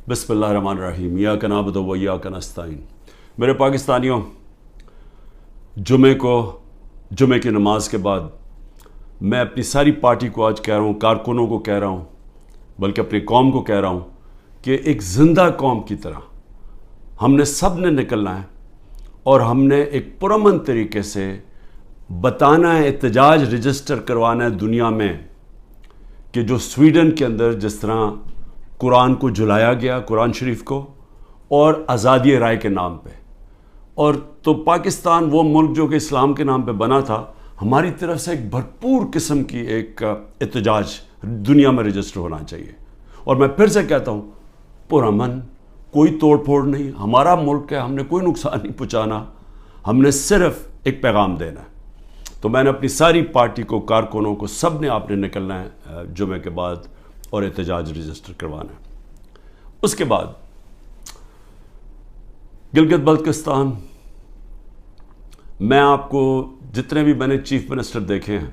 بسم اللہ الرحمن الرحیم ایاک نعبد و ایاک نستعین۔ میرے پاکستانیوں، جمعے کی نماز کے بعد میں اپنی ساری پارٹی کو آج کہہ رہا ہوں، کارکنوں کو کہہ رہا ہوں، بلکہ اپنی قوم کو کہہ رہا ہوں کہ ایک زندہ قوم کی طرح ہم نے سب نے نکلنا ہے اور ہم نے ایک پرامن طریقے سے بتانا ہے، احتجاج رجسٹر کروانا ہے دنیا میں کہ جو سویڈن کے اندر جس طرح قرآن کو جلایا گیا، قرآن شریف کو، اور آزادی رائے کے نام پہ، اور تو پاکستان وہ ملک جو کہ اسلام کے نام پہ بنا تھا، ہماری طرف سے ایک بھرپور قسم کی ایک احتجاج دنیا میں رجسٹر ہونا چاہیے۔ اور میں پھر سے کہتا ہوں، پرامن، کوئی توڑ پھوڑ نہیں، ہمارا ملک ہے، ہم نے کوئی نقصان نہیں پہنچانا، ہم نے صرف ایک پیغام دینا ہے۔ تو میں نے اپنی ساری پارٹی کو، کارکنوں کو، سب نے آپ نے نکلنا ہے جمعے کے بعد اور احتجاج رجسٹر کروانا ہے۔ اس کے بعد گلگت بلتستان، میں آپ کو جتنے بھی میں نے چیف منسٹر دیکھے ہیں،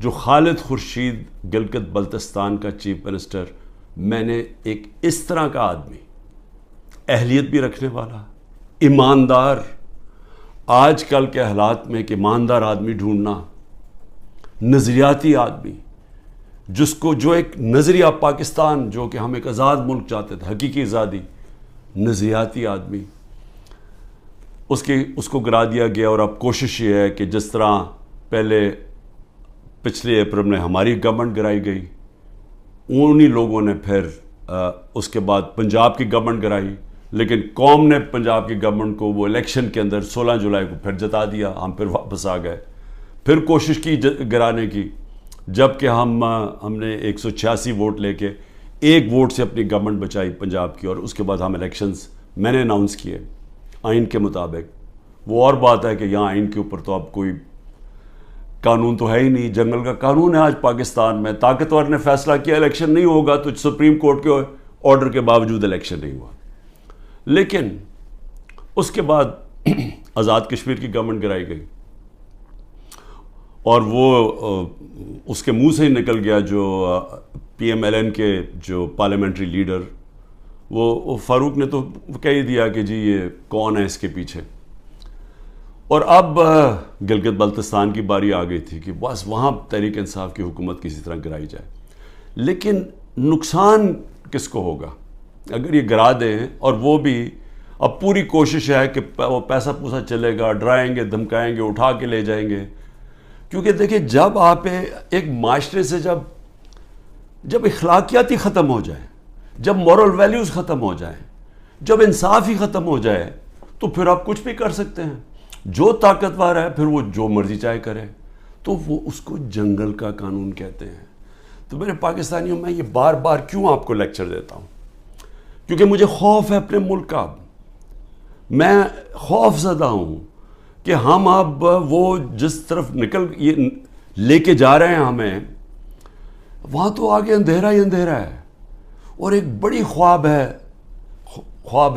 جو خالد خورشید گلگت بلتستان کا چیف منسٹر، میں نے ایک اس طرح کا آدمی، اہلیت بھی رکھنے والا، ایماندار، آج کل کے حالات میں ایک ایماندار آدمی ڈھونڈنا، نظریاتی آدمی، جو ایک نظریہ پاکستان، جو کہ ہم ایک آزاد ملک چاہتے تھے، حقیقی آزادی، نظریاتی آدمی، اس کو گرا دیا گیا۔ اور اب کوشش یہ ہے کہ جس طرح پچھلے اپریل میں ہماری گورنمنٹ گرائی گئی، انہی لوگوں نے پھر اس کے بعد پنجاب کی گورنمنٹ گرائی، لیکن قوم نے پنجاب کی گورنمنٹ کو وہ الیکشن کے اندر 16 جولائی کو پھر جتا دیا، ہم پھر واپس آ گئے، پھر کوشش کی گرانے کی، جبکہ ہم نے 186 ووٹ لے کے ایک ووٹ سے اپنی گورنمنٹ بچائی پنجاب کی، اور اس کے بعد ہم الیکشنز میں نے اناؤنس کیے آئین کے مطابق۔ وہ اور بات ہے کہ یہاں آئین کے اوپر تو اب کوئی قانون تو ہے ہی نہیں، جنگل کا قانون ہے آج پاکستان میں، طاقتور نے فیصلہ کیا الیکشن نہیں ہوگا تو سپریم کورٹ کے آرڈر کے باوجود الیکشن نہیں ہوا۔ لیکن اس کے بعد آزاد کشمیر کی گورنمنٹ گرائی گئی، اور وہ اس کے منہ سے ہی نکل گیا جو پی ایم ایل این کے جو پارلیمنٹری لیڈر، وہ فاروق نے تو کہہ ہی دیا کہ جی یہ کون ہے اس کے پیچھے۔ اور اب گلگت بلتستان کی باری آ گئی تھی کہ بس وہاں تحریک انصاف کی حکومت کسی طرح گرائی جائے، لیکن نقصان کس کو ہوگا اگر یہ گرا دیں؟ اور وہ بھی اب پوری کوشش ہے کہ وہ پیسہ پوسا چلے گا، ڈرائیں گے، دھمکائیں گے، اٹھا کے لے جائیں گے، کیونکہ دیکھیں جب آپ ایک معاشرے سے جب اخلاقیات ہی ختم ہو جائیں، جب مورل ویلیوز ختم ہو جائیں، جب انصاف ہی ختم ہو جائے، تو پھر آپ کچھ بھی کر سکتے ہیں۔ جو طاقتور ہے پھر وہ جو مرضی چاہے کرے، تو وہ اس کو جنگل کا قانون کہتے ہیں۔ تو میرے پاکستانیوں، میں یہ بار بار کیوں آپ کو لیکچر دیتا ہوں؟ کیونکہ مجھے خوف ہے اپنے ملک کا، میں خوف زدہ ہوں کہ ہم اب وہ جس طرف یہ لے کے جا رہے ہیں ہمیں، وہاں تو آگے اندھیرا ہی اندھیرا ہے، اور ایک بڑی خواب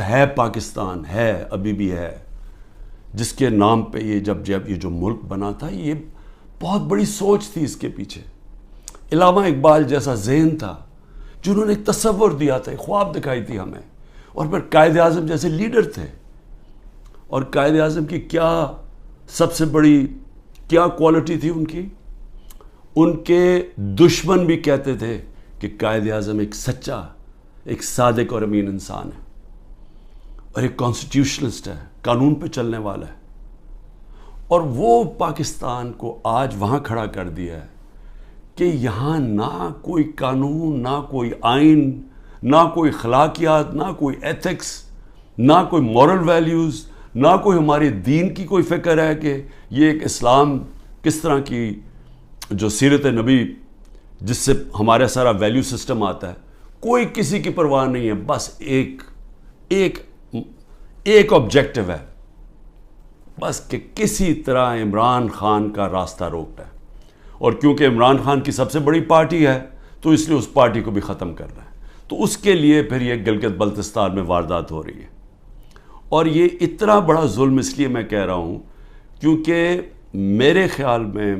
ہے پاکستان، ہے ابھی بھی ہے، جس کے نام پہ جب یہ جو ملک بنا تھا، یہ بہت بڑی سوچ تھی اس کے پیچھے۔ علامہ اقبال جیسا ذہن تھا جنہوں نے ایک تصور دیا تھا، ایک خواب دکھائی تھی ہمیں، اور پھر قائد اعظم جیسے لیڈر تھے، اور قائد اعظم کی کیا سب سے بڑی کیا کوالٹی تھی ان کے دشمن بھی کہتے تھے کہ قائد اعظم ایک سچا، ایک صادق اور امین انسان ہے، اور ایک کانسٹیٹیوشنلسٹ ہے، قانون پہ چلنے والا ہے۔ اور وہ پاکستان کو آج وہاں کھڑا کر دیا ہے کہ یہاں نہ کوئی قانون، نہ کوئی آئین، نہ کوئی اخلاقیات، نہ کوئی ایتھکس، نہ کوئی مورل ویلیوز، نہ کوئی ہمارے دین کی کوئی فکر ہے کہ یہ ایک اسلام کس طرح کی جو سیرت نبی جس سے ہمارا سارا ویلیو سسٹم آتا ہے، کوئی کسی کی پرواہ نہیں ہے، بس ایک آبجیکٹو ہے، بس کہ کسی طرح عمران خان کا راستہ روکنا ہے، اور کیونکہ عمران خان کی سب سے بڑی پارٹی ہے تو اس لیے اس پارٹی کو بھی ختم کرنا ہے۔ تو اس کے لیے پھر یہ گلگت بلتستان میں واردات ہو رہی ہے، اور یہ اتنا بڑا ظلم اس لیے میں کہہ رہا ہوں کیونکہ میرے خیال میں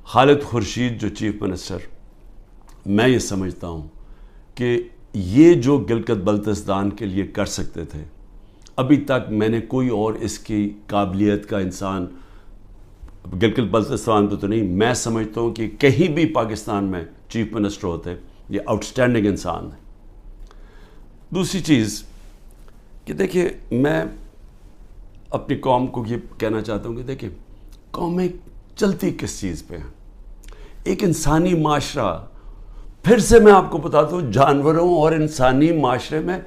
خالد خورشید جو چیف منسٹر، میں یہ سمجھتا ہوں کہ یہ جو گلگت بلتستان کے لیے کر سکتے تھے، ابھی تک میں نے کوئی اور اس کی قابلیت کا انسان گلگت بلتستان پہ تو نہیں، میں سمجھتا ہوں کہ کہیں بھی پاکستان میں چیف منسٹر ہوتے، یہ آؤٹسٹینڈنگ انسان ہے۔ دوسری چیز کہ دیکھیں، میں اپنی قوم کو یہ کہنا چاہتا ہوں کہ دیکھیں، قومیں چلتی کس چیز پہ ہیں؟ ایک انسانی معاشرہ، پھر سے میں آپ کو بتاتا ہوں، جانوروں اور انسانی معاشرے میں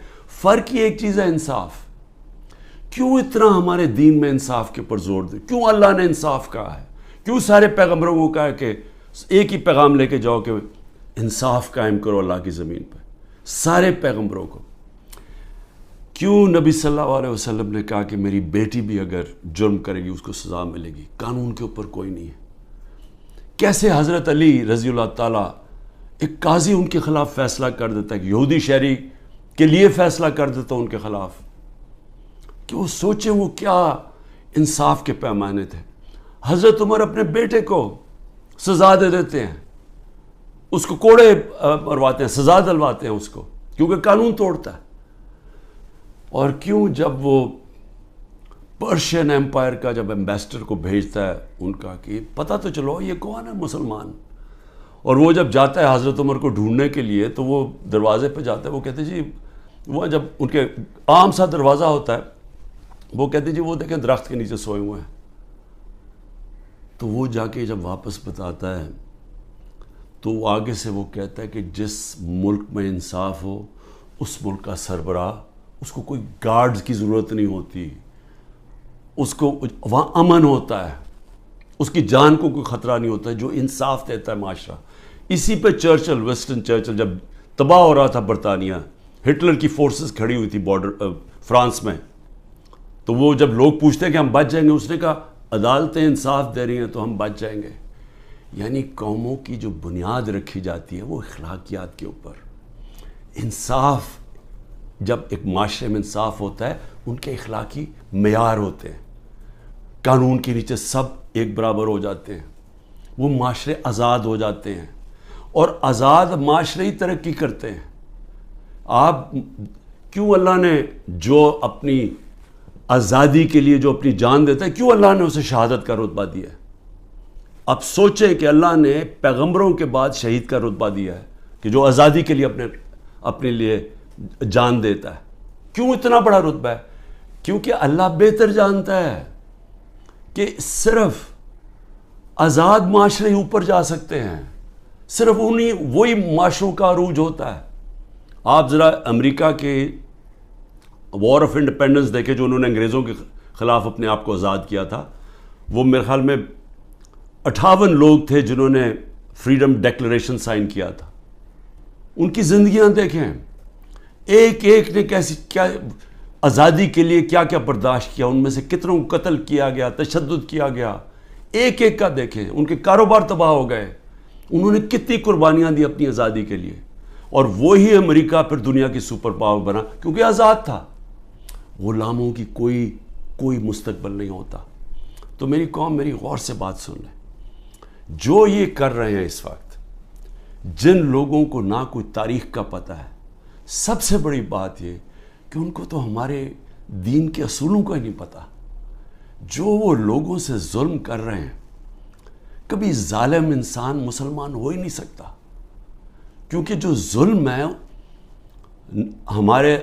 فرق ہی ایک چیز ہے، انصاف۔ کیوں اتنا ہمارے دین میں انصاف کے اوپر زور دے؟ کیوں اللہ نے انصاف کہا ہے؟ کیوں سارے پیغمبروں کو کہا کہ ایک ہی پیغام لے کے جاؤ کہ انصاف قائم کرو اللہ کی زمین پہ؟ سارے پیغمبروں کو کیوں نبی صلی اللہ علیہ وسلم نے کہا کہ میری بیٹی بھی اگر جرم کرے گی اس کو سزا ملے گی؟ قانون کے اوپر کوئی نہیں ہے۔ کیسے حضرت علی رضی اللہ تعالیٰ، ایک قاضی ان کے خلاف فیصلہ کر دیتا ہے، یہودی شہری کے لیے فیصلہ کر دیتا ان کے خلاف، کہ وہ سوچیں وہ کیا انصاف کے پیمانے تھے۔ حضرت عمر اپنے بیٹے کو سزا دے دیتے ہیں، اس کو کوڑے مرواتے ہیں، سزا دلواتے ہیں اس کو، کیونکہ قانون توڑتا ہے۔ اور کیوں جب وہ پرشین ایمپائر کا جب ایمبیسڈر کو بھیجتا ہے ان کا کہ پتہ تو چلو یہ کون ہے مسلمان، اور وہ جب جاتا ہے حضرت عمر کو ڈھونڈنے کے لیے تو وہ دروازے پہ جاتا ہے، وہ کہتے جی، وہ جب ان کے عام سا دروازہ ہوتا ہے، وہ کہتے جی وہ دیکھیں درخت کے نیچے سوئے ہوئے ہیں۔ تو وہ جا کے جب واپس بتاتا ہے تو وہ آگے سے وہ کہتا ہے کہ جس ملک میں انصاف ہو اس ملک کا سربراہ، اس کو کوئی گارڈز کی ضرورت نہیں ہوتی، اس کو وہاں امن ہوتا ہے، اس کی جان کو کوئی خطرہ نہیں ہوتا ہے، جو انصاف دیتا ہے معاشرہ۔ اسی پہ چرچل، ویسٹن چرچل جب تباہ ہو رہا تھا برطانیہ، ہٹلر کی فورسز کھڑی ہوئی تھی بارڈر فرانس میں، تو وہ جب لوگ پوچھتے ہیں کہ ہم بچ جائیں گے، اس نے کہا عدالتیں انصاف دے رہی ہیں تو ہم بچ جائیں گے۔ یعنی قوموں کی جو بنیاد رکھی جاتی ہے وہ اخلاقیات کے اوپر۔ انصاف، جب ایک معاشرے میں انصاف ہوتا ہے، ان کے اخلاقی معیار ہوتے ہیں، قانون کے نیچے سب ایک برابر ہو جاتے ہیں، وہ معاشرے آزاد ہو جاتے ہیں، اور آزاد معاشرے ہی ترقی کرتے ہیں۔ آپ کیوں اللہ نے جو اپنی آزادی کے لیے جو اپنی جان دیتا ہے، کیوں اللہ نے اسے شہادت کا رتبہ دیا ہے؟ اب سوچیں کہ اللہ نے پیغمبروں کے بعد شہید کا رتبہ دیا ہے کہ جو آزادی کے لیے اپنے لیے جان دیتا ہے۔ کیوں اتنا بڑا رتبہ ہے؟ کیونکہ اللہ بہتر جانتا ہے کہ صرف آزاد معاشرے ہی اوپر جا سکتے ہیں، صرف وہی معاشروں کا عروج ہوتا ہے۔ آپ ذرا امریکہ کے وار آف انڈیپینڈنس دیکھیں، جو انہوں نے انگریزوں کے خلاف اپنے آپ کو آزاد کیا تھا، وہ میرے خیال میں 58 لوگ تھے جنہوں نے فریڈم ڈیکلریشن سائن کیا تھا۔ ان کی زندگیاں دیکھیں، ایک ایک نے کیا آزادی کے لیے کیا کیا برداشت کیا، ان میں سے کتنوں کو قتل کیا گیا، تشدد کیا گیا، ایک ایک کا دیکھیں، ان کے کاروبار تباہ ہو گئے، انہوں نے کتنی قربانیاں دی اپنی آزادی کے لیے، اور وہی امریکہ پھر دنیا کی سپر پاور بنا کیونکہ آزاد تھا۔ غلاموں کی کوئی مستقبل نہیں ہوتا۔ تو میری قوم، میری غور سے بات سن لیں، جو یہ کر رہے ہیں اس وقت، جن لوگوں کو نہ کوئی تاریخ کا پتہ ہے، سب سے بڑی بات یہ کہ ان کو تو ہمارے دین کے اصولوں کا ہی نہیں پتہ۔ جو وہ لوگوں سے ظلم کر رہے ہیں، کبھی ظالم انسان مسلمان ہو ہی نہیں سکتا، کیونکہ جو ظلم ہے، ہمارے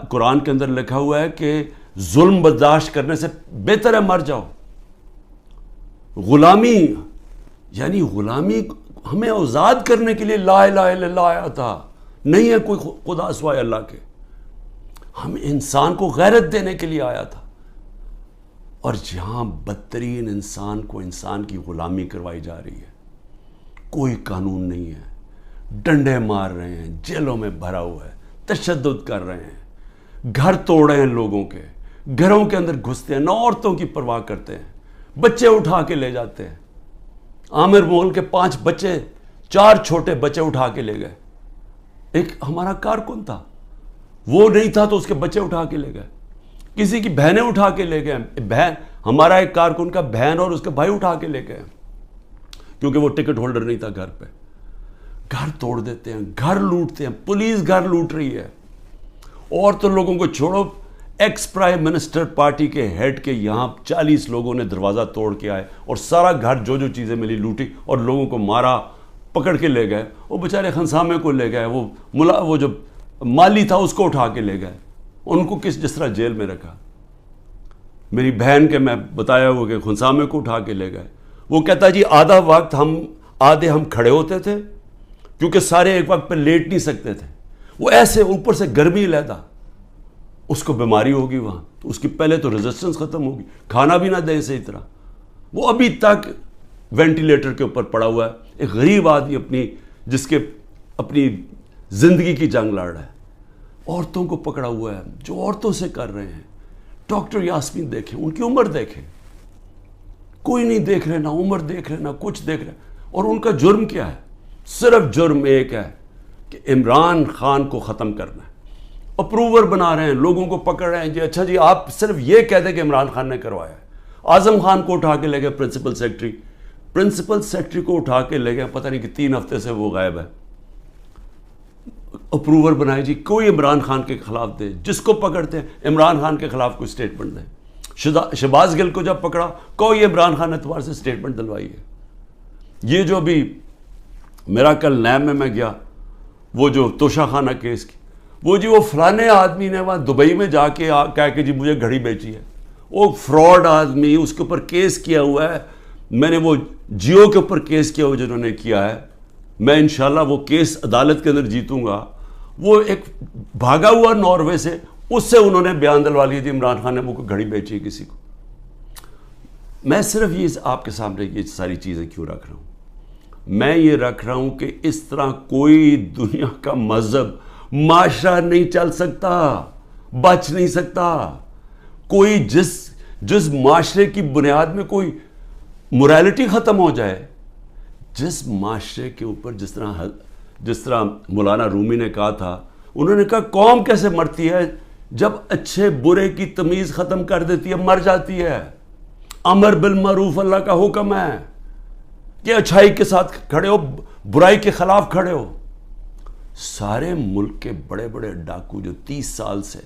قرآن کے اندر لکھا ہوا ہے کہ ظلم برداشت کرنے سے بہتر ہے مر جاؤ۔ غلامی، یعنی غلامی ہمیں آزاد کرنے کے لیے لا الہ الا اللہ آیا تھا، نہیں ہے کوئی خدا سوائے اللہ کے، ہم انسان کو غیرت دینے کے لیے آیا تھا۔ اور جہاں بدترین انسان کو انسان کی غلامی کروائی جا رہی ہے، کوئی قانون نہیں ہے، ڈنڈے مار رہے ہیں، جیلوں میں بھرا ہوا ہے، تشدد کر رہے ہیں، گھر توڑ رہے ہیں لوگوں کے، گھروں کے اندر گھستے ہیں، نہ عورتوں کی پرواہ کرتے ہیں، بچے اٹھا کے لے جاتے ہیں۔ عامر مغل کے 5 بچے، 4 چھوٹے بچے اٹھا کے لے گئے۔ ایک ہمارا کارکن تھا، وہ نہیں تھا تو اس کے بچے اٹھا کے لے گئے، کسی کی بہنیں اٹھا کے لے گئے، ہمارا ایک کارکن کا بہن اور اس کے بھائی اٹھا کے لے گئے، کیونکہ وہ ٹکٹ ہولڈر نہیں تھا گھر پہ۔ گھر توڑ دیتے ہیں, گھر لوٹتے ہیں, پولیس گھر لوٹ رہی ہے. اور تو لوگوں کو چھوڑو, ایکس پرائم منسٹر پارٹی کے ہیڈ کے یہاں 40 لوگوں نے دروازہ توڑ کے آئے اور سارا گھر جو چیزیں ملی لوٹی اور لوگوں کو مارا, پکڑ کے لے گئے. وہ بیچارے خنسامے کو لے گئے, وہ جو مالی تھا اس کو اٹھا کے لے گئے. ان کو جس طرح جیل میں رکھا. میری بہن کے میں بتایا ہوا کہ خنسامے کو اٹھا کے لے گئے. وہ کہتا جی آدھا وقت آدھے ہم کھڑے ہوتے تھے کیونکہ سارے ایک وقت پہ لیٹ نہیں سکتے تھے. وہ ایسے اوپر سے گرمی لیتا, اس کو بیماری ہوگی وہاں, تو اس کی پہلے تو ریزسٹنس ختم ہوگی, کھانا بھی نہ دے صحیح طرح. وہ ابھی تک وینٹیلیٹر کے اوپر پڑا ہوا ہے. ایک غریب آدمی جس کے اپنی زندگی کی جنگ لڑ رہا ہے. عورتوں کو پکڑا ہوا ہے جو عورتوں سے کر رہے ہیں. ڈاکٹر یاسمین دیکھیں, ان کی عمر دیکھیں, کوئی نہیں دیکھ رہے, نہ عمر دیکھ رہے, نہ کچھ دیکھ رہے. اور ان کا جرم کیا ہے؟ صرف جرم ایک ہے کہ عمران خان کو ختم کرنا ہے. اپروور بنا رہے ہیں, لوگوں کو پکڑ رہے ہیں. جی اچھا جی آپ صرف یہ کہہ دیں کہ عمران خان نے کروایا ہے. اعظم خان کو اٹھا کے لے گئے پرنسپل سیکرٹری کو اٹھا کے لے گئے, پتہ نہیں کہ 3 ہفتے سے وہ غائب ہے. اپروور بنائے جی, کوئی عمران خان کے خلاف دے, جس کو پکڑتے ہیں عمران خان کے خلاف کوئی سٹیٹمنٹ دے. شہباز گل کو جب پکڑا کوئی عمران خان اعتبار سے سٹیٹمنٹ دلوائی ہے. یہ جو بھی میرا کل نیب میں گیا, وہ جو توشہ خانہ کیس کی, وہ فلانے آدمی نے وہاں دبئی میں جا کے کہا کہ جی مجھے گھڑی بیچی ہے. وہ فراڈ آدمی, اس کے اوپر کیس کیا ہوا ہے. میں نے وہ جیو کے اوپر کیس کیا ہوا جنہوں نے کیا ہے, میں انشاءاللہ وہ کیس عدالت کے اندر جیتوں گا. وہ ایک بھاگا ہوا ناروے سے, اس سے انہوں نے بیان دلوا لیا تھی عمران خان نے وہ گھڑی بیچی ہے کسی کو. میں صرف یہ آپ کے سامنے یہ ساری چیزیں کیوں رکھ رہا ہوں؟ میں یہ رکھ رہا ہوں کہ اس طرح کوئی دنیا کا مذہب معاشرہ نہیں چل سکتا, بچ نہیں سکتا. کوئی جس معاشرے کی بنیاد میں کوئی موریلٹی ختم ہو جائے, جس معاشرے کے اوپر جس طرح مولانا رومی نے کہا تھا, انہوں نے کہا قوم کیسے مرتی ہے جب اچھے برے کی تمیز ختم کر دیتی ہے, مر جاتی ہے. امر بالمعروف اللہ کا حکم ہے کہ اچھائی کے ساتھ کھڑے ہو, برائی کے خلاف کھڑے ہو. سارے ملک کے بڑے بڑے ڈاکو جو 30 سال سے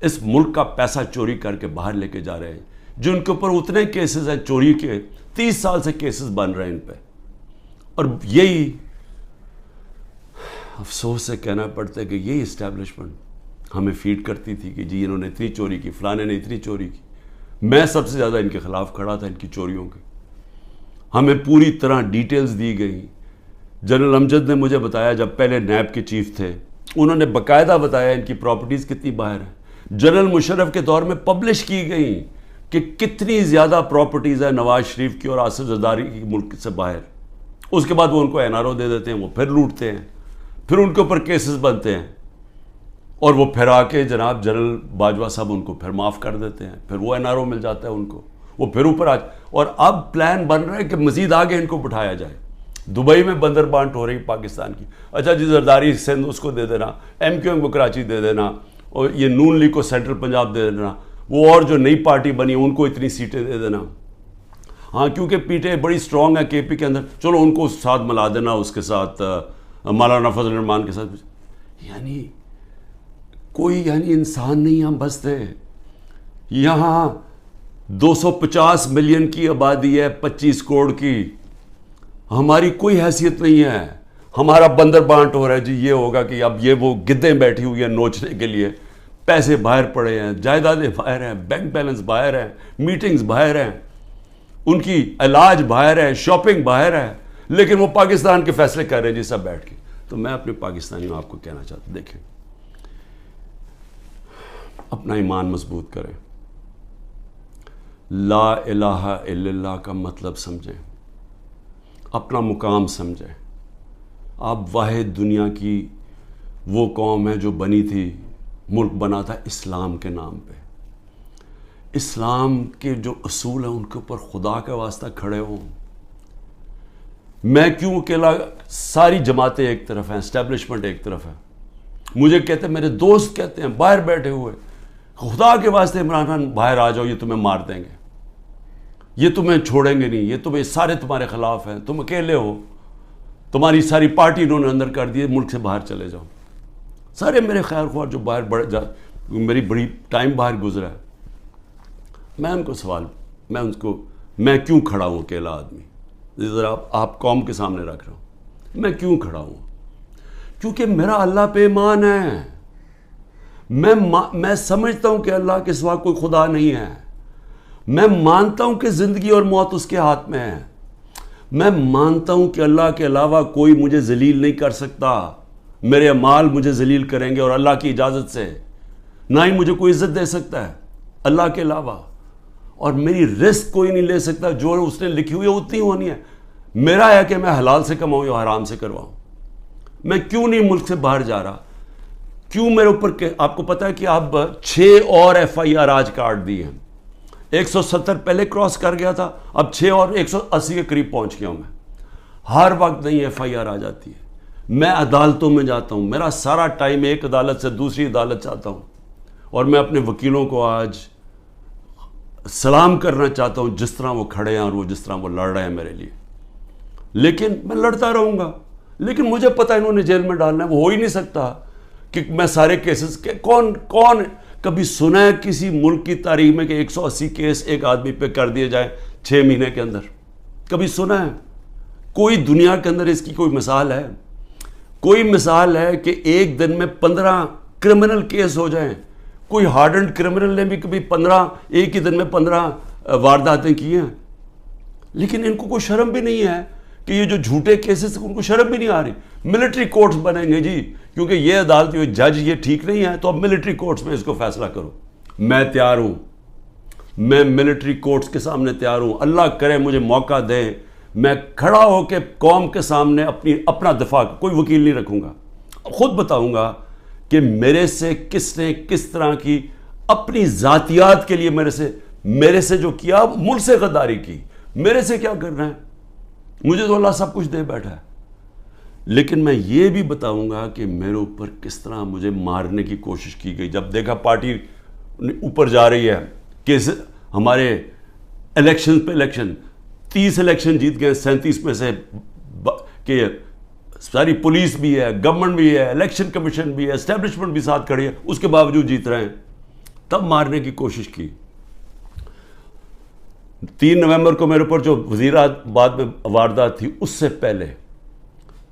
اس ملک کا پیسہ چوری کر کے باہر لے کے جا رہے ہیں, جن کے اوپر اتنے کیسز ہیں چوری کے, 30 سال سے کیسز بن رہے ہیں ان پہ. اور یہی افسوس سے کہنا پڑتا ہے کہ یہی اسٹیبلشمنٹ ہمیں فیڈ کرتی تھی کہ جی انہوں نے اتنی چوری کی, فلانے نے اتنی چوری کی. میں سب سے زیادہ ان کے خلاف کھڑا تھا, ان کی چوریوں کے. ہمیں پوری طرح ڈیٹیلز دی گئی. جنرل امجد نے مجھے بتایا, جب پہلے نیب کے چیف تھے, انہوں نے باقاعدہ بتایا ان کی پراپرٹیز کتنی باہر ہیں. جنرل مشرف کے دور میں پبلش کی گئی کہ کتنی زیادہ پراپرٹیز ہیں نواز شریف کی اور آصف زرداری کی ملک سے باہر. اس کے بعد وہ ان کو NRO دے دیتے ہیں, وہ پھر لوٹتے ہیں, پھر ان کے اوپر کیسز بنتے ہیں, اور وہ پھر آ کے جناب جنرل باجوہ صاحب ان کو پھر معاف کر دیتے ہیں, پھر وہ NRO مل جاتا ہے ان کو, وہ پھر اوپر اور اب پلان بن رہا ہے کہ مزید آگے ان کو بٹھایا جائے. دبئی میں بندر بانٹ ہو رہی پاکستان کی. اچھا جی زرداری سندھ اس کو دے دینا, MQM کو کراچی دے دینا, اور یہ نون لیگ کو سینٹرل پنجاب دے دینا, وہ اور جو نئی پارٹی بنی ان کو اتنی سیٹیں دے دینا. ہاں کیونکہ پیٹیں بڑی سٹرونگ ہے KP کے اندر, چلو ان کو ساتھ ملا دینا, اس کے ساتھ مولانا فضل الرحمان کے ساتھ. یعنی کوئی انسان نہیں ہم بستے. یہاں 250 ملین کی آبادی ہے, 25 کروڑ کی. ہماری کوئی حیثیت نہیں ہے. ہمارا بندر بانٹ ہو رہا ہے جی, یہ ہوگا کہ اب یہ وہ گدیں بیٹھی ہوئی ہیں نوچنے کے لیے, پیسے باہر پڑے ہیں, جائیدادیں باہر ہیں, بینک بیلنس باہر ہیں, میٹنگز باہر ہیں, ان کی علاج باہر ہے, شاپنگ باہر ہے, لیکن وہ پاکستان کے فیصلے کر رہے ہیں جی سب بیٹھ کے. تو میں اپنے پاکستانیوں آپ کو کہنا چاہتا ہوں, دیکھیں اپنا ایمان مضبوط کریں, لا الہ الا اللہ کا مطلب سمجھیں, اپنا مقام سمجھیں. آپ واحد دنیا کی وہ قوم ہے جو بنی تھی, ملک بنا تھا اسلام کے نام پہ. اسلام کے جو اصول ہیں ان کے اوپر خدا کا واسطہ کھڑے ہوں. میں کیوں اکیلا, ساری جماعتیں ایک طرف ہیں, اسٹیبلشمنٹ ایک طرف ہے. مجھے کہتے ہیں, میرے دوست کہتے ہیں باہر بیٹھے ہوئے, خدا کے واسطے عمران خان باہر آ جاؤ, یہ تمہیں مار دیں گے, یہ تمہیں چھوڑیں گے نہیں, یہ تمہیں سارے تمہارے خلاف ہیں, تم اکیلے ہو. تمہاری ساری پارٹی انہوں نے اندر کر دی، ملک سے باہر چلے جاؤ. سارے میرے خیر خواہ جو باہر میری بڑی ٹائم باہر گزرا ہے، میں ان کو سوال میں کیوں کھڑا ہوں اکیلا آدمی؟ ذرا آپ قوم کے سامنے رکھ رہا ہوں، میں کیوں کھڑا ہوں؟ کیونکہ میرا اللہ پہ ایمان ہے. میں سمجھتا ہوں کہ اللہ کے سوا کوئی خدا نہیں ہے. میں مانتا ہوں کہ زندگی اور موت اس کے ہاتھ میں ہے. میں مانتا ہوں کہ اللہ کے علاوہ کوئی مجھے ذلیل نہیں کر سکتا. میرے اعمال مجھے ذلیل کریں گے اور اللہ کی اجازت سے. نہ ہی مجھے کوئی عزت دے سکتا ہے اللہ کے علاوہ. اور میری رزق کوئی نہیں لے سکتا، جو اس نے لکھی ہوئی ہے اتنی ہونی ہے. میرا ہے کہ میں حلال سے کماؤں یا حرام سے کرواؤں. میں کیوں نہیں ملک سے باہر جا رہا؟ کیوں میرے اوپر آپ کو پتا ہے کہ اب 6 اور FIR آج کاٹ دی ہیں. 170 پہلے کراس کر گیا تھا، اب 6 اور 180 کے قریب پہنچ گیا ہوں میں. ہر وقت نہیں FIR آ جاتی ہے. میں عدالتوں میں جاتا ہوں، میرا سارا ٹائم ایک عدالت سے دوسری عدالت چاہتا ہوں. اور میں اپنے وکیلوں کو آج سلام کرنا چاہتا ہوں جس طرح وہ کھڑے ہیں اور وہ جس طرح وہ لڑ رہے ہیں میرے لیے. لیکن میں لڑتا رہوں گا، لیکن مجھے پتہ انہوں نے جیل میں ڈالنا ہے. وہ ہو ہی نہیں سکتا کہ میں سارے کیسز کے کون کبھی سنا ہے کسی ملک کی تاریخ میں کہ 180 کیس ایک آدمی پہ کر دیے جائیں 6 مہینے کے اندر؟ کبھی سنا ہے؟ کوئی دنیا کے اندر اس کی کوئی مثال ہے؟ کوئی مثال ہے کہ ایک دن میں 15 کرمنل کیس ہو جائیں؟ کوئی ہارڈنڈ کرمنل نے بھی کبھی 15 ایک ہی دن میں 15 وارداتیں کی ہیں؟ لیکن ان کو کوئی شرم بھی نہیں ہے کہ یہ جو جھوٹے کیسز ان کو شرم بھی نہیں آ رہی. ملٹری کورٹس بنیں گے جی، کیونکہ یہ عدالتی جج یہ ٹھیک نہیں ہے تو اب ملٹری کورٹس میں اس کو فیصلہ کرو. میں تیار ہوں، میں ملٹری کورٹس کے سامنے تیار ہوں. اللہ کرے مجھے موقع دے، میں کھڑا ہو کے قوم کے سامنے اپنا دفاع، کوئی وکیل نہیں رکھوں گا، خود بتاؤں گا کہ میرے سے کس نے کس طرح کی اپنی ذاتیات کے لیے میرے سے جو کیا، ملک سے غداری کی. میرے سے کیا کرنا ہے؟ مجھے تو اللہ سب کچھ دے بیٹھا ہے. لیکن میں یہ بھی بتاؤں گا کہ میرے اوپر کس طرح مجھے مارنے کی کوشش کی گئی. جب دیکھا پارٹی اوپر جا رہی ہے کہ ہمارے الیکشن پہ الیکشن 30 الیکشن جیت گئے 37 میں سے، کہ ساری پولیس بھی ہے، گورنمنٹ بھی ہے، الیکشن کمیشن بھی ہے، اسٹیبلشمنٹ بھی ساتھ کھڑی ہے، اس کے باوجود جیت رہے ہیں. تب مارنے کی کوشش کی. 3 نومبر کو میرے اوپر جو وزیرآباد میں واردات تھی، اس سے پہلے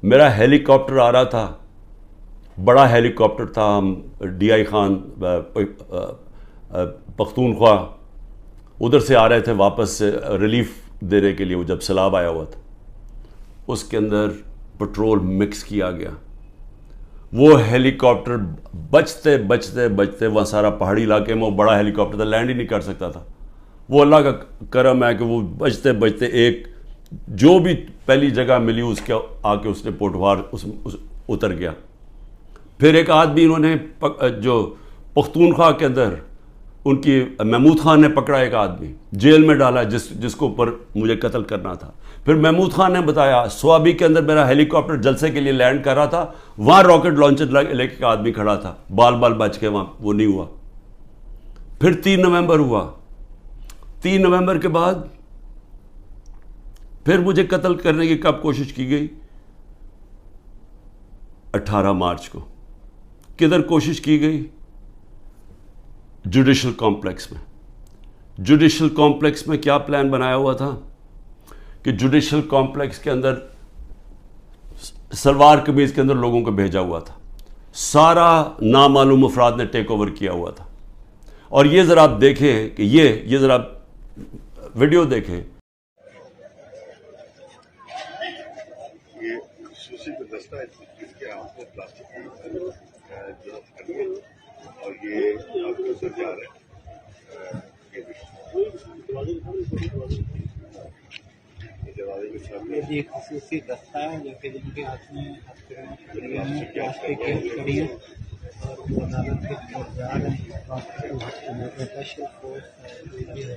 میرا ہیلی کاپٹر آ رہا تھا، بڑا ہیلی کاپٹر تھا. ہم DI خان پختونخوا ادھر سے آ رہے تھے واپس سے ریلیف دینے کے لیے، وہ جب سیلاب آیا ہوا تھا. اس کے اندر پٹرول مکس کیا گیا. وہ ہیلی کاپٹر بچتے بچتے بچتے، وہاں سارا پہاڑی علاقے میں وہ بڑا ہیلی کاپٹر تھا، لینڈ ہی نہیں کر سکتا تھا. وہ اللہ کا کرم ہے کہ وہ بچتے بچتے ایک جو بھی پہلی جگہ ملی اس کے آ کے اس نے پوٹوار اتر گیا. پھر ایک آدمی انہوں نے جو پختونخوا کے اندر ان کی محمود خان نے پکڑا، ایک آدمی جیل میں ڈالا جس کو اوپر مجھے قتل کرنا تھا. پھر محمود خان نے بتایا سوابی کے اندر میرا ہیلی کاپٹر جلسے کے لیے لینڈ کر رہا تھا، وہاں راکٹ لانچر لے کے آدمی کھڑا تھا، بال بچ کے وہاں وہ نہیں ہوا. پھر 3 نومبر ہوا. 3 نومبر کے بعد پھر مجھے قتل کرنے کی کب کوشش کی گئی؟ 18 مارچ کو. کدھر کوشش کی گئی؟ جوڈیشل کمپلیکس میں. جوڈیشل کمپلیکس میں کیا پلان بنایا ہوا تھا کہ جوڈیشل کمپلیکس کے اندر سلوار قمیض کے اندر لوگوں کو بھیجا ہوا تھا. سارا نامعلوم افراد نے ٹیک اوور کیا ہوا تھا. اور یہ ذرا آپ دیکھیں کہ یہ ذرا ویڈیو دیکھیں. اور یہ ایک خصوصی دستہ ہے جو کہ جن کے ہاتھ میں پلاسٹک کی کڑی ہے اور وہ عدالت کے طرف جا رہے ہیں. اسپیشل فورس یہ ہے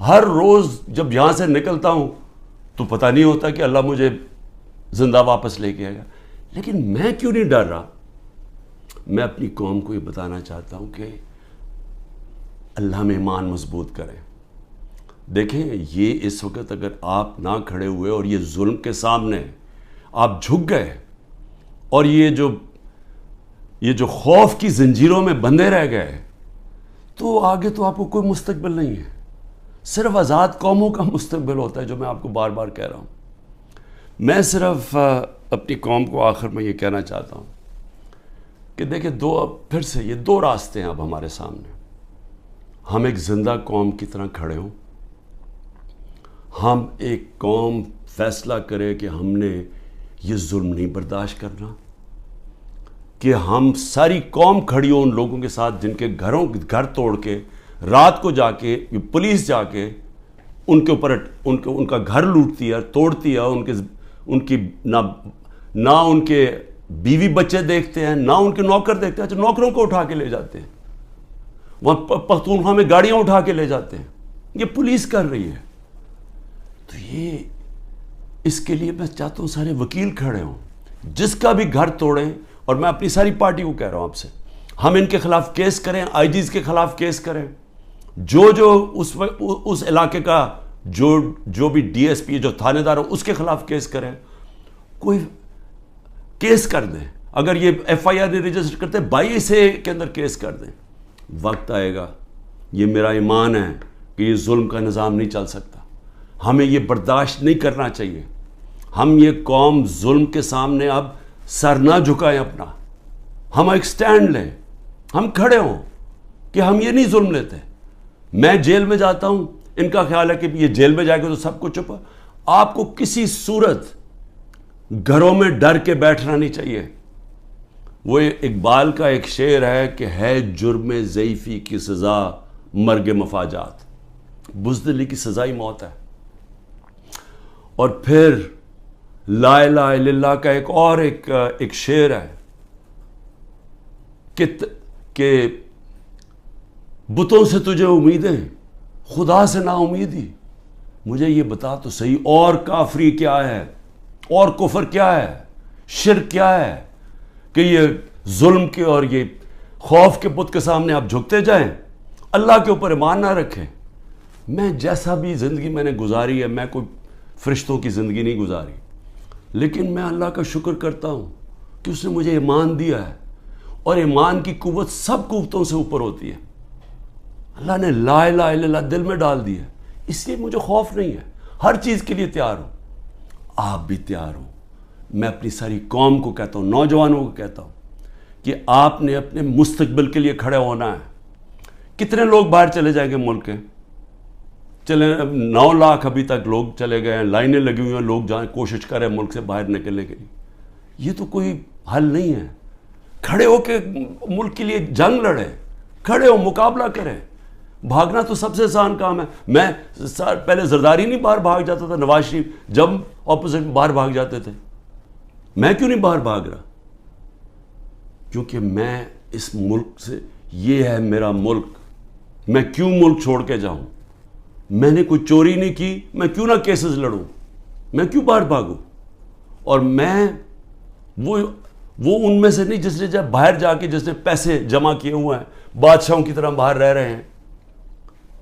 ہر روز جب یہاں سے نکلتا ہوں تو پتہ نہیں ہوتا کہ اللہ مجھے زندہ واپس لے کے آئے گا. لیکن میں کیوں نہیں ڈر رہا؟ میں اپنی قوم کو یہ بتانا چاہتا ہوں کہ اللہ میں ایمان مضبوط کریں. دیکھیں یہ اس وقت اگر آپ نہ کھڑے ہوئے اور یہ ظلم کے سامنے آپ جھک گئے اور یہ جو خوف کی زنجیروں میں بندھے رہ گئے تو آگے تو آپ کو کوئی مستقبل نہیں ہے. صرف آزاد قوموں کا مستقبل ہوتا ہے، جو میں آپ کو بار بار کہہ رہا ہوں. میں صرف اپنی قوم کو آخر میں یہ کہنا چاہتا ہوں کہ دیکھیں پھر سے یہ دو راستے ہیں اب ہمارے سامنے. ہم ایک زندہ قوم کی طرح کھڑے ہوں، ہم ایک قوم فیصلہ کرے کہ ہم نے یہ ظلم نہیں برداشت کرنا، کہ ہم ساری قوم کھڑی ہو ان لوگوں کے ساتھ جن کے گھر توڑ کے رات کو جا کے پولیس جا کے ان کے اوپر ان کا گھر لوٹتی ہے، توڑتی ہے، ان کی نہ ان کے بیوی بچے دیکھتے ہیں، نہ ان کے نوکر دیکھتے ہیں. اچھا نوکروں کو اٹھا کے لے جاتے ہیں، وہاں پختونخوا میں گاڑیاں اٹھا کے لے جاتے ہیں. یہ پولیس کر رہی ہے. تو یہ اس کے لیے میں چاہتا ہوں سارے وکیل کھڑے ہوں، جس کا بھی گھر توڑیں. اور میں اپنی ساری پارٹی کو کہہ رہا ہوں آپ سے، ہم ان کے خلاف کیس کریں، آئی جیز کے خلاف کیس کریں، جو اس علاقے کا جو بھی ڈی ایس پی جو تھانے دار ہو اس کے خلاف کیس کریں. کوئی کیس کر دیں. اگر یہ ایف آئی آر نہیں رجسٹر کرتے 22A کے اندر کیس کر دیں. وقت آئے گا، یہ میرا ایمان ہے کہ یہ ظلم کا نظام نہیں چل سکتا. ہمیں یہ برداشت نہیں کرنا چاہیے. ہم یہ قوم ظلم کے سامنے اب سر نہ جھکائیں اپنا. ہم ایک سٹینڈ لیں، ہم کھڑے ہوں کہ ہم یہ نہیں ظلم لیتے. میں جیل میں جاتا ہوں، ان کا خیال ہے کہ یہ جیل میں جائے گا تو سب کو چپا. آپ کو کسی صورت گھروں میں ڈر کے بیٹھنا نہیں چاہیے. وہ اقبال کا ایک شعر ہے کہ ہے جرم ضعیفی کی سزا مرگ مفاجات. بزدلی کی سزا ہی موت ہے. اور پھر لا الہ الا اللہ کا ایک شعر ہے کہ بتوں سے تجھے امیدیں، خدا سے نا امیدی. مجھے یہ بتا تو صحیح، اور کافری کیا ہے، اور کفر کیا ہے، شرک کیا ہے کہ یہ ظلم کے اور یہ خوف کے بت کے سامنے آپ جھکتے جائیں، اللہ کے اوپر ایمان نہ رکھیں. میں جیسا بھی زندگی میں نے گزاری ہے، میں کوئی فرشتوں کی زندگی نہیں گزاری، لیکن میں اللہ کا شکر کرتا ہوں کہ اس نے مجھے ایمان دیا ہے. اور ایمان کی قوت سب قوتوں سے اوپر ہوتی ہے. اللہ نے لا الہ الا اللہ دل میں ڈال دی ہے، اس لیے مجھے خوف نہیں ہے. ہر چیز کے لیے تیار ہوں. آپ بھی تیار ہوں. میں اپنی ساری قوم کو کہتا ہوں، نوجوانوں کو کہتا ہوں کہ آپ نے اپنے مستقبل کے لیے کھڑے ہونا ہے. کتنے لوگ باہر چلے جائیں گے ملک کے؟ چلے 9 لاکھ ابھی تک لوگ چلے گئے ہیں، لائنیں لگی ہوئی ہیں، لوگ جائیں کوشش کریں ملک سے باہر نکلنے کے لیے. یہ تو کوئی حل نہیں ہے. کھڑے ہو کے ملک کے لیے جنگ لڑے، کھڑے ہو مقابلہ کریں. بھاگنا تو سب سے آسان کام ہے. میں پہلے زرداری نہیں باہر بھاگ جاتا تھا، نواز شریف جب اپوزٹ باہر بھاگ جاتے تھے. میں کیوں نہیں باہر بھاگ رہا؟ کیونکہ میں اس ملک سے، یہ ہے میرا ملک. میں کیوں ملک چھوڑ کے جاؤں؟ میں نے کوئی چوری نہیں کی، میں کیوں نہ کیسز لڑوں؟ میں کیوں باہر بھاگوں؟ اور میں وہ ان میں سے نہیں جس نے جب باہر جا کے جس نے پیسے جمع کیے ہوئے ہیں، بادشاہوں کی طرح باہر رہ رہے ہیں.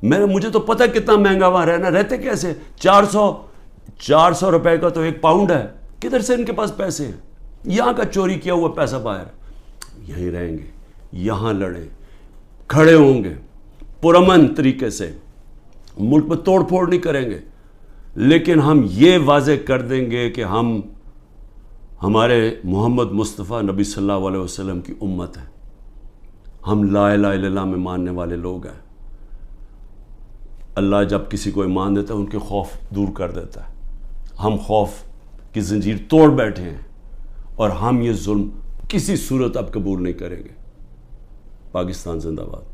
مجھے تو پتہ کتنا مہنگا وہاں رہنا. رہتے کیسے؟ 400 روپے کا تو 1 پاؤنڈ ہے. کدھر سے ان کے پاس پیسے ہیں؟ یہاں کا چوری کیا ہوا پیسہ باہر. یہیں رہیں گے، یہاں لڑیں، کھڑے ہوں گے پرامن طریقے سے. ملک میں توڑ پھوڑ نہیں کریں گے، لیکن ہم یہ واضح کر دیں گے کہ ہم ہمارے محمد مصطفیٰ نبی صلی اللہ علیہ وسلم کی امت ہے. ہم لا الہ الا اللہ میں ماننے والے لوگ ہیں. اللہ جب کسی کو ایمان دیتا ہے ان کے خوف دور کر دیتا ہے. ہم خوف کی زنجیر توڑ بیٹھے ہیں اور ہم یہ ظلم کسی صورت اب قبول نہیں کریں گے. پاکستان زندہ باد.